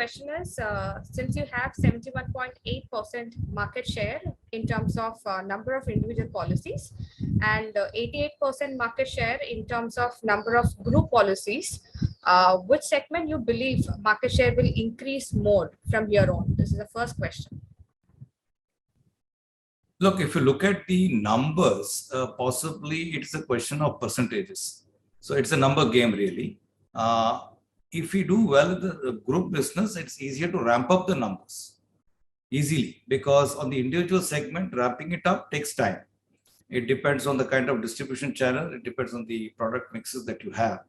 question is, since you have 71.8% market share in terms of number of individual policies and 88% market share in terms of number of group policies, which segment you believe market share will increase more from here on? This is the first question. Look, if you look at the numbers, possibly it's a question of percentages. So it's a number game really. If we do well in the group business, it's easier to ramp up the numbers easily, because on the individual segment, ramping it up takes time. It depends on the kind of distribution channel. It depends on the product mixes that you have.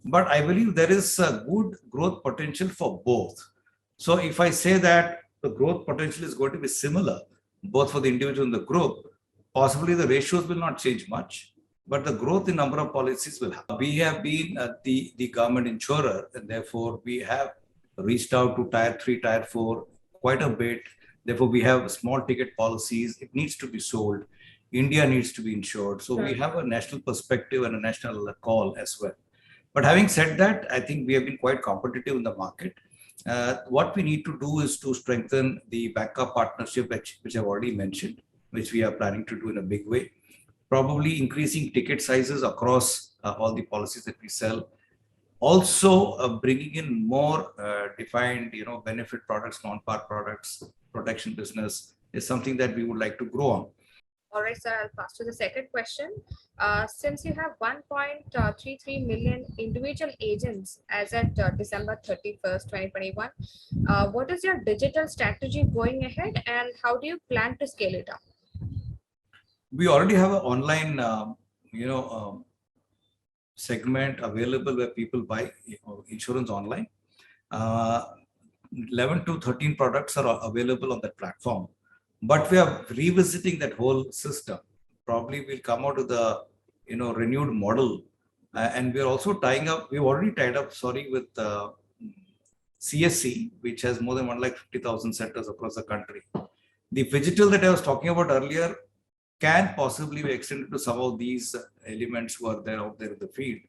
But I believe there is a good growth potential for both. So if I say that the growth potential is going to be similar, both for the individual and the group, possibly the ratios will not change much, but the growth in number of policies will happen. We have been the government insurer, and therefore we have reached out to tier 3, tier 4 quite a bit. Therefore, we have small ticket policies. It needs to be sold. India needs to be insured. So we have a national perspective and a national call as well. But having said that, I think we have been quite competitive in the market. What we need to do is to strengthen the banker partnership, which I've already mentioned, which we are planning to do in a big way. Probably increasing ticket sizes across all the policies that we sell. Also bringing in more defined, benefit products, non-par products, protection business is something that we would like to grow on. All right, sir, I'll pass to the second question. Since you have 1.33 million individual agents as at December 31st, 2021, what is your digital strategy going ahead and how do you plan to scale it up? We already have an online, segment available where people buy insurance online. 11 to 13 products are available on that platform. But we are revisiting that whole system. Probably we'll come out with a renewed model, and we are also tying up. We've already tied up, with CSC, which has more than 150,000 centers across the country. The digital that I was talking about earlier can possibly be extended to some of these elements who are there out there in the field.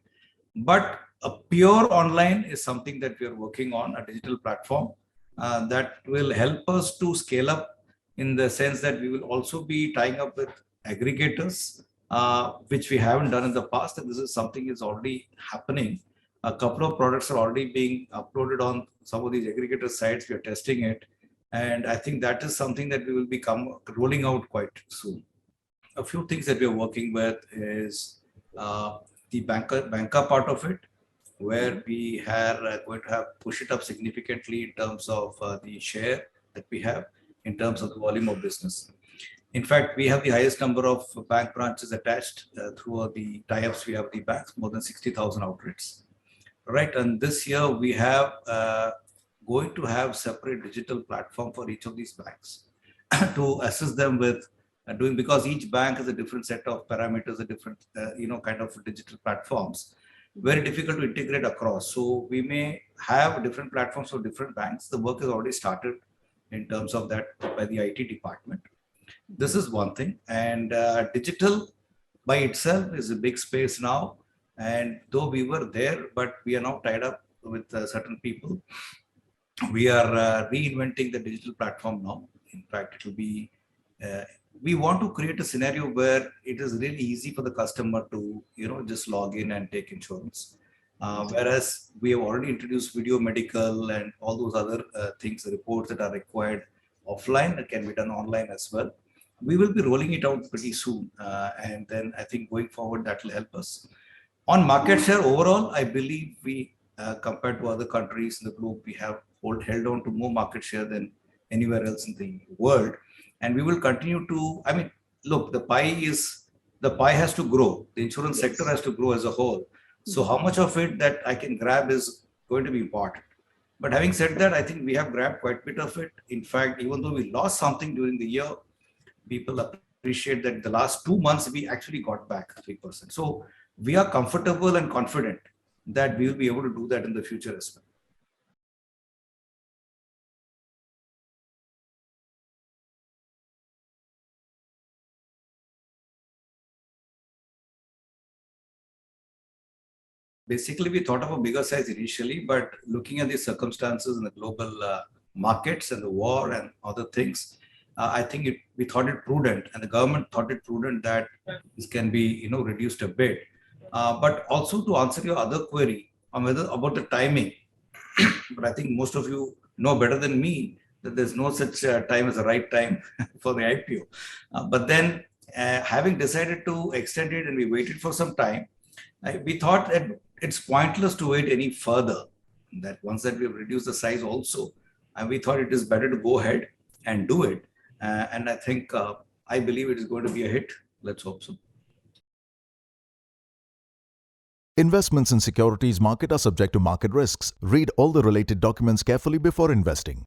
But a pure online is something that we are working on, a digital platform that will help us to scale up, in the sense that we will also be tying up with aggregators, which we haven't done in the past, and this is something is already happening. A couple of products are already being uploaded on some of these aggregator sites. We are testing it, and I think that is something that we will become rolling out quite soon. A few things that we are working with is the banker part of it, where we are going to have push it up significantly in terms of the share that we have, in terms of the volume of business. In fact, we have the highest number of bank branches attached through the tie-ups we have with the banks, more than 60,000 outlets. Right, and this year we have going to have separate digital platform for each of these banks to assist them with doing, because each bank has a different set of parameters, a different kind of digital platforms. Very difficult to integrate across. So we may have different platforms for different banks. The work has already started in terms of that by the IT department. This is one thing, and digital by itself is a big space now, and though we were there, but we are now tied up with certain people. We are reinventing the digital platform now. In fact, it will be we want to create a scenario where it is really easy for the customer to just log in and take insurance. Whereas we have already introduced video medical and all those other things, reports that are required offline that can be done online as well. We will be rolling it out pretty soon, and then I think going forward that will help us. On market share overall, I believe we, compared to other countries in the globe, we have held on to more market share than anywhere else in the world, and we will continue to. I mean, look, the pie has to grow. The insurance sector has to grow as a whole. So how much of it that I can grab is going to be important. But having said that, I think we have grabbed quite a bit of it. In fact, even though we lost something during the year, people appreciate that the last 2 months we actually got back 3%. So we are comfortable and confident that we will be able to do that in the future as well. basically we thought of a bigger size initially, but looking at the circumstances in the global markets and the war and other things, I think we thought it prudent, and the government thought it prudent that this can be reduced a bit. But also to answer your other query on whether about the timing, but I think most of you know better than me that there's no such time as the right time for the IPO. But then having decided to extend it and we waited for some time, we thought that it's pointless to wait any further. That once that we have reduced the size also, and we thought it is better to go ahead and do it. And I think, I believe it is going to be a hit. Let's hope so. Investments in securities market are subject to market risks. Read all the related documents carefully before investing.